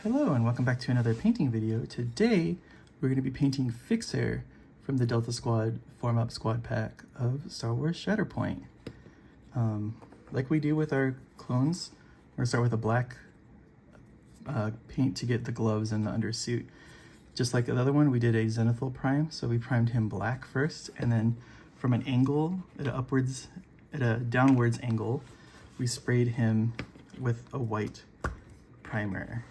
Hello and welcome back to another painting video. Today we're going to be painting Fixer from the Delta Squad Form Up Squad Pack of Star Wars Shatterpoint. Like we do with our clones, we're going to start with a black paint to get the gloves and the undersuit. Just like the other one, we did a zenithal prime, so we primed him black first, and then from an angle, at a downwards angle, we sprayed him with a white primer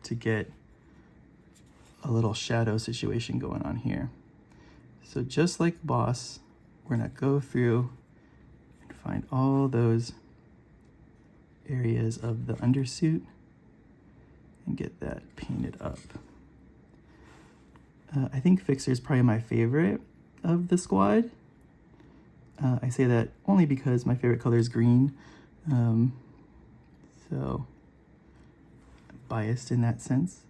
to get a little shadow situation going on here. So just like Boss, we're gonna go through and find all those areas of the undersuit and get that painted up. I think Fixer is probably my favorite of the squad. I say that only because my favorite color is green. So biased in that sense,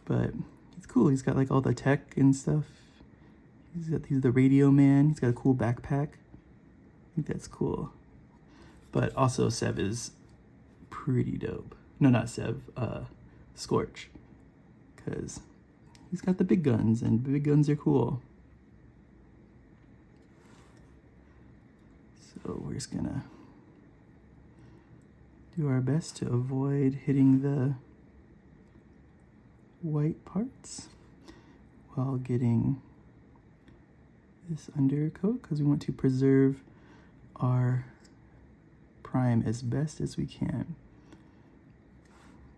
but he's cool. He's got like all the tech and stuff. He's the radio man. He's got a cool backpack. I think that's cool. But also Sev is pretty dope. No, not Sev, Scorch, because he's got the big guns, and big guns are cool. So we're just gonna do our best to avoid hitting the white parts while getting this undercoat, because we want to preserve our prime as best as we can,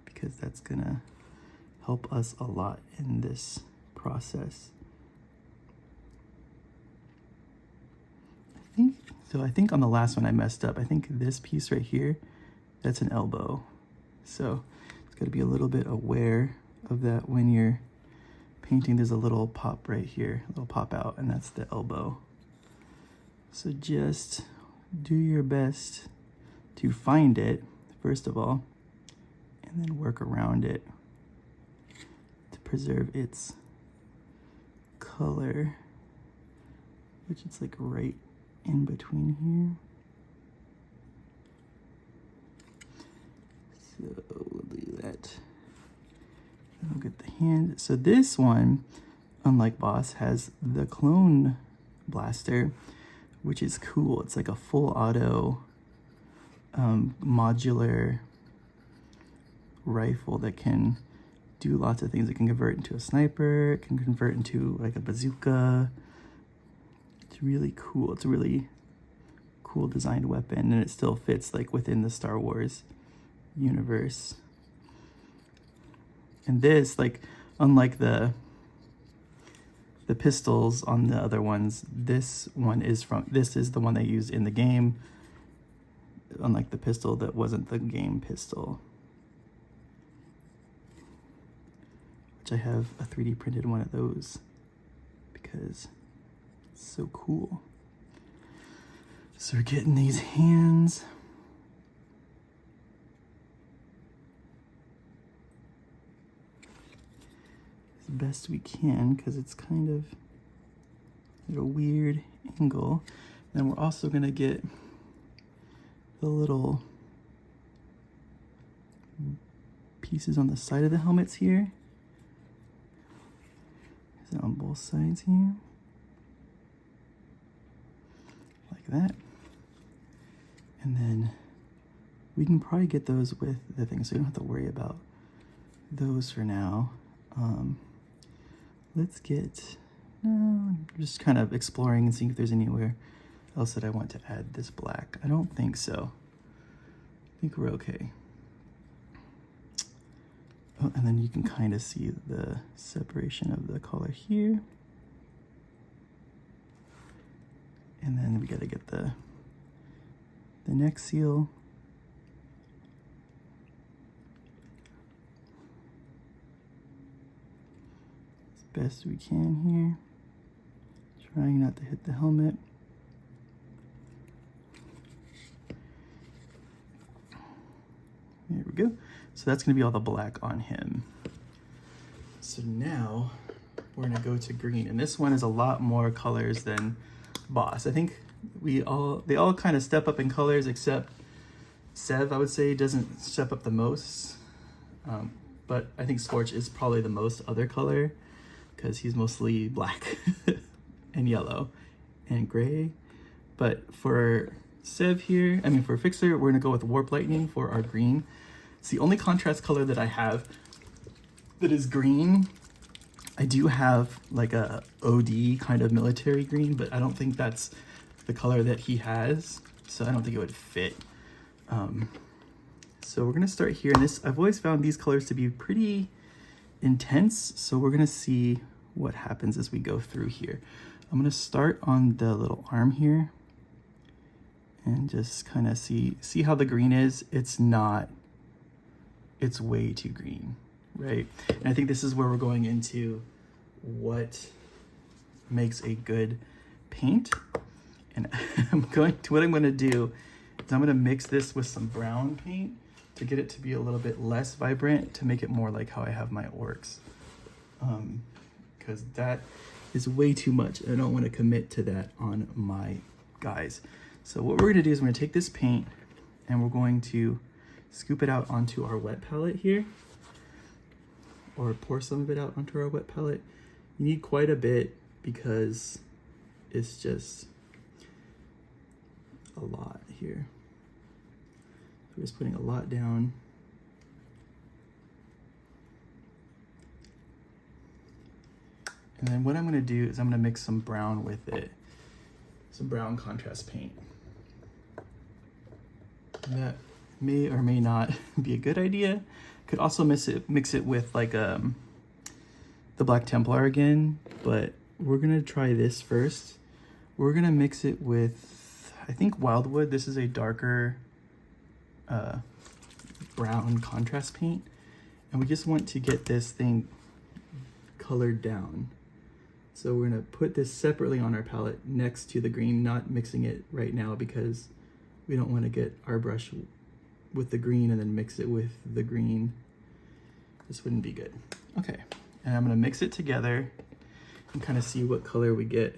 because that's gonna help us a lot in this process. I think on the last one I messed up. I think this piece right here, that's an elbow. So it's got to be a little bit aware of that when you're painting. There's a little pop right here, a little pop out, and that's the elbow. So just do your best to find it, first of all, and then work around it to preserve its color, which is like right in between here. So we'll do that. And we'll get the hand. So this one, unlike Boss, has the clone blaster, which is cool. It's like a full auto modular rifle that can do lots of things. It can convert into a sniper, it can convert into like a bazooka. It's really cool. It's a really cool designed weapon, and it still fits like within the Star Wars universe. And this, like, unlike the pistols on the other ones, this is the one they used in the game, unlike the pistol that wasn't the game pistol, which I have a 3D printed one of those because it's so cool. So we're getting these hands. As best we can, because it's kind of at a weird angle. Then we're also gonna get the little pieces on the side of the helmets here. Is it on both sides here? Like that. And then we can probably get those with the thing, so we don't have to worry about those for now. Let's get, just kind of exploring and seeing if there's anywhere else that I want to add this black. I don't think so. I think we're okay. Oh, and then you can kind of see the separation of the color here. And then we got to get the neck seal. As best we can here. Trying not to hit the helmet. There we go. So that's going to be all the black on him. So now we're going to go to green. And this one is a lot more colors than Boss. I think they all kind of step up in colors, except Sev, I would say, doesn't step up the most. but I think Scorch is probably the most other color because he's mostly black and yellow and gray. But for Sev here, I mean for Fixer, we're gonna go with Warp Lightning for our green. It's the only contrast color that I have that is green. I do have like a OD kind of military green, but I don't think that's the color that he has, so I don't think it would fit. So we're gonna start here, and this, I've always found these colors to be pretty intense, so we're gonna see what happens as we go through here. I'm gonna start on the little arm here and just kind of see how the green is. It's way too green, right? And I think this is where we're going into what makes a good paint. And what I'm gonna do is I'm gonna mix this with some brown paint to get it to be a little bit less vibrant, to make it more like how I have my orcs. Because that is way too much. I don't want to commit to that on my guys. So what we're gonna do is we're gonna take this paint and we're going to scoop it out onto our wet palette here, or pour some of it out onto our wet palette. You need quite a bit because it's just a lot here. We're just putting a lot down. And then what I'm gonna do is I'm gonna mix some brown with it, some brown contrast paint. And that may or may not be a good idea. Could also mix it with like the Black Templar again, but we're gonna try this first. We're gonna mix it with, I think, Wildwood. This is a darker brown contrast paint, and we just want to get this thing colored down. So we're gonna put this separately on our palette next to the green, not mixing it right now because we don't want to get our brush with the green and then mix it with the green. This wouldn't be good. Okay, and I'm gonna mix it together and kind of see what color we get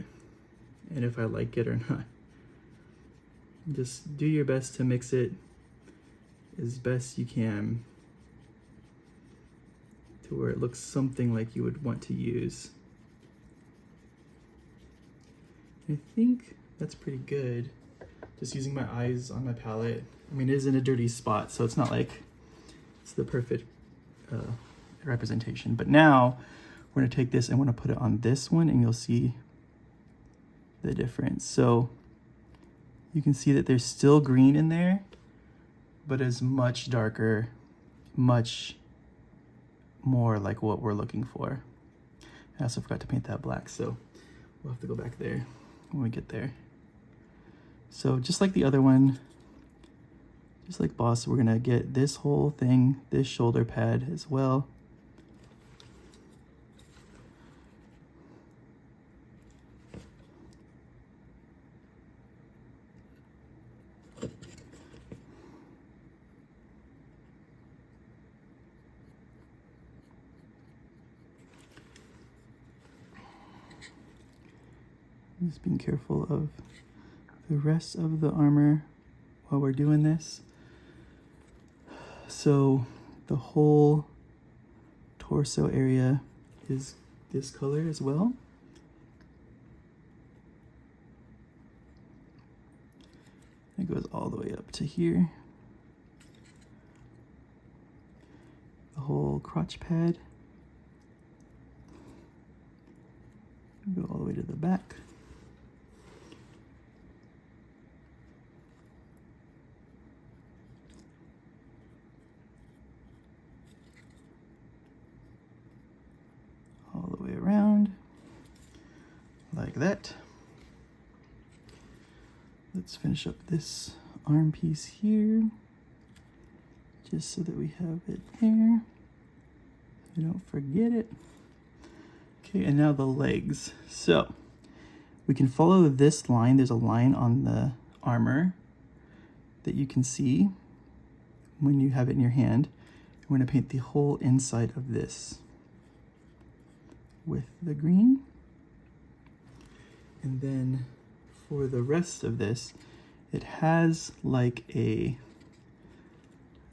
and if I like it or not. Just do your best to mix it as best you can to where it looks something like you would want to use. I think that's pretty good. Just using my eyes on my palette. I mean, it is in a dirty spot, so it's not like it's the perfect representation. But now we're gonna take this and we're gonna put it on this one, and you'll see the difference. So you can see that there's still green in there, but it's much darker, much more like what we're looking for. I also forgot to paint that black, so we'll have to go back there when we get there. So just like the other one, just like Boss, we're gonna get this whole thing, this shoulder pad as well. Just being careful of the rest of the armor while we're doing this. So the whole torso area is this color as well. It goes all the way up to here. The whole crotch pad. Go all the way to the back. All the way around, like that. Let's finish up this arm piece here, just so that we have it there. So don't forget it. Okay, and now the legs. So we can follow this line. There's a line on the armor that you can see when you have it in your hand. We're going to paint the whole inside of this with the green. And then for the rest of this, it has like a,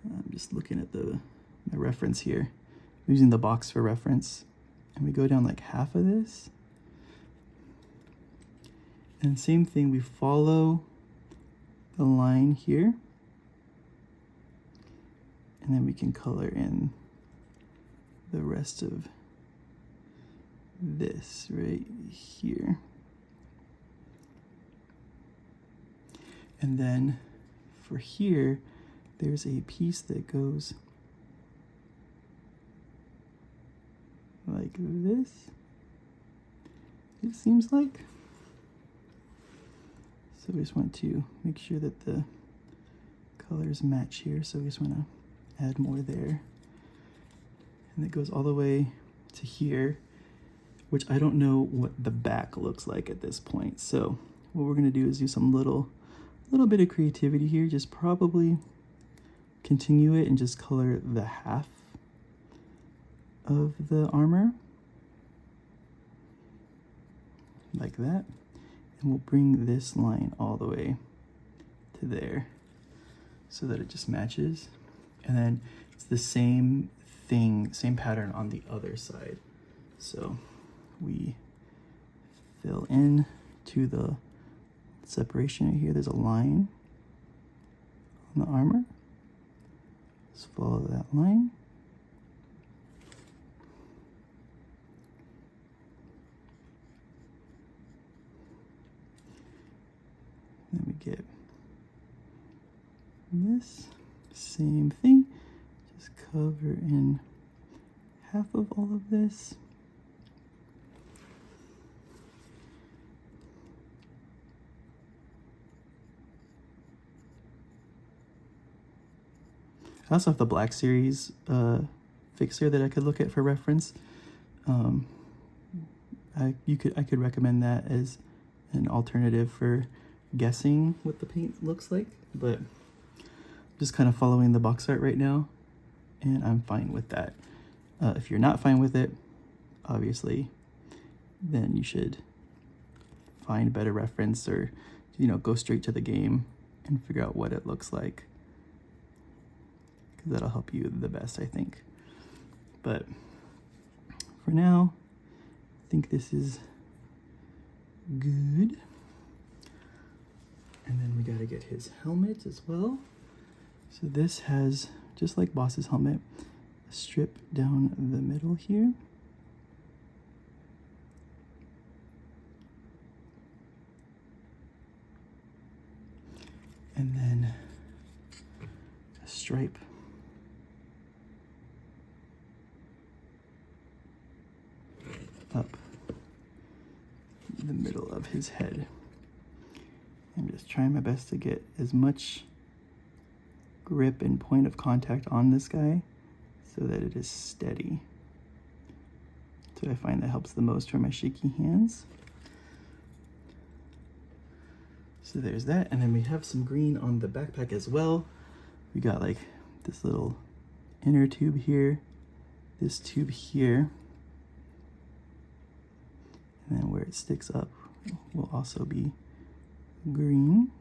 I'm just looking at my reference here. using the box for reference. And we go down like half of this. And same thing, we follow the line here. And then we can color in the rest of this right here. And then for here, there's a piece that goes like this, it seems like. So we just want to make sure that the colors match here. So we just want to add more there. And it goes all the way to here, which I don't know what the back looks like at this point. So what we're gonna do is do some little bit of creativity here. Just probably continue it and just color the half of the armor like that. And we'll bring this line all the way to there so that it just matches. And then it's the same thing, same pattern on the other side. So we fill in to the separation right here. There's a line on the armor. Let's follow that line. Then we get this same thing, just cover in half of all of this. I also have the Black Series fixer that I could look at for reference. I could recommend that as an alternative for guessing what the paint looks like, but I'm just kind of following the box art right now, and I'm fine with that. If you're not fine with it, obviously, then you should find better reference, or go straight to the game and figure out what it looks like, because that'll help you the best, I think. But for now, I think this is good. And then we got to get his helmet as well. So this has, just like Boss's helmet, a strip down the middle here. And then a stripe up the middle of his head. I'm just trying my best to get as much grip and point of contact on this guy so that it is steady. So I find that helps the most for my shaky hands. So there's that, and then we have some green on the backpack as well. We got like this little inner tube here, this tube here, and then where it sticks up will also be green.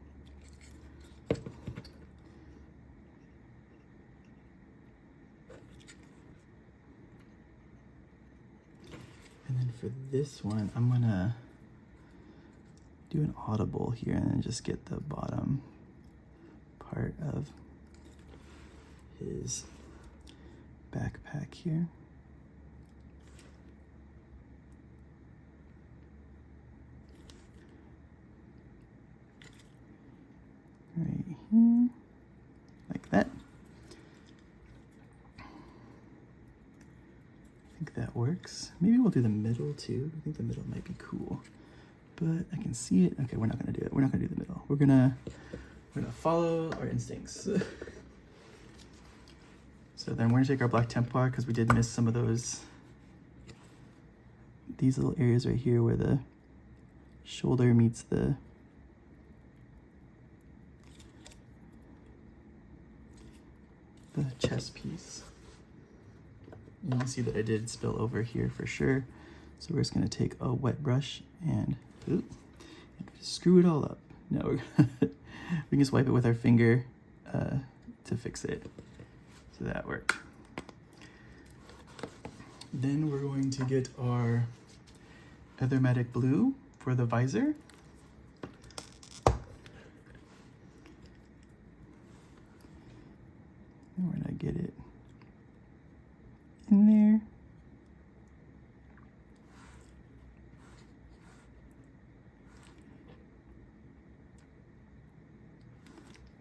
And then for this one, I'm gonna do an audible here and then just get the bottom part of his backpack here. Right here, like that. I think that works. Maybe we'll do the middle too. I think the middle might be cool, but I can see it. Okay, we're not gonna do it. We're not gonna do the middle. We're gonna follow our instincts. So then we're gonna take our black temp bar, because we did miss some of these little areas right here where the shoulder meets the chest piece. You can see that I did spill over here for sure. So we're just gonna take a wet brush and screw it all up. No, we can just wipe it with our finger to fix it. So that worked. Then we're going to get our Ethermatic blue for the visor. And we're gonna get it in there.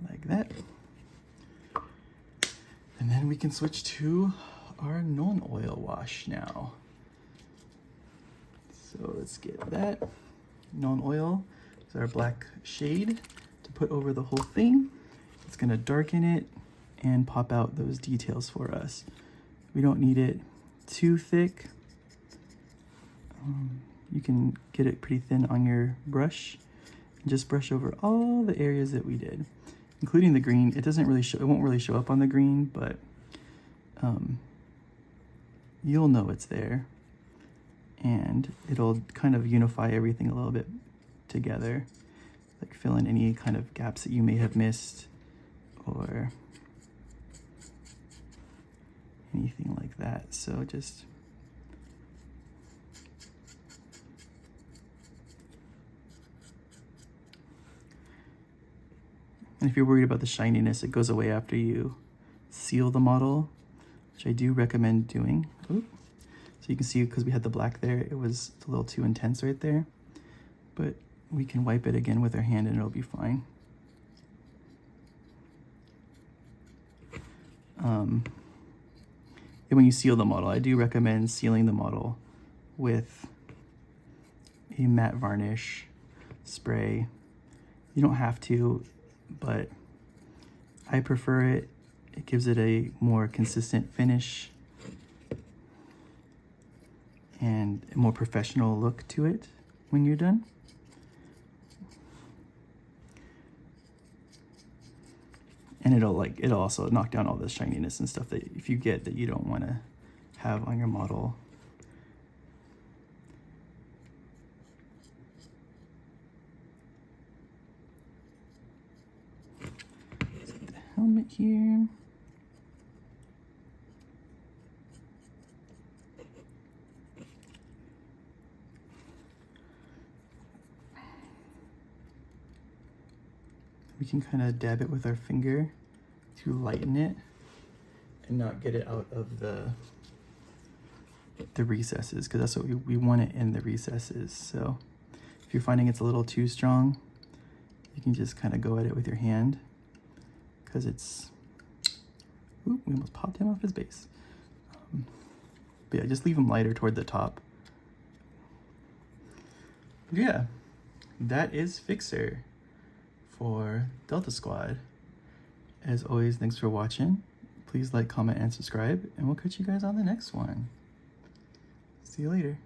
Like that. And then we can switch to our non-oil wash now. So let's get that. Non-oil is our black shade to put over the whole thing. It's gonna darken it and pop out those details for us. We don't need it too thick. You can get it pretty thin on your brush and just brush over all the areas that we did, including the green. It doesn't really show, it won't really show up on the green, but you'll know it's there, and it'll kind of unify everything a little bit together, like fill in any kind of gaps that you may have missed or anything like that. So just and if you're worried about the shininess, it goes away after you seal the model, which I do recommend doing. Ooh. So you can see, because we had the black there, it was a little too intense right there, but we can wipe it again with our hand and it'll be fine. And when you seal the model, I do recommend sealing the model with a matte varnish spray. You don't have to, but I prefer it. It gives it a more consistent finish and a more professional look to it when you're done. And it'll also knock down all the shininess and stuff that if you get that you don't want to have on your model. Set the helmet here. We can kind of dab it with our finger to lighten it and not get it out of the recesses, because that's what we want it in the recesses. So if you're finding it's a little too strong, you can just kind of go at it with your hand, because it's, ooh, we almost popped him off his base. But yeah, just leave him lighter toward the top. But yeah, that is Fixer for Delta Squad. As always, thanks for watching. Please like, comment, and subscribe, and we'll catch you guys on the next one. See you later.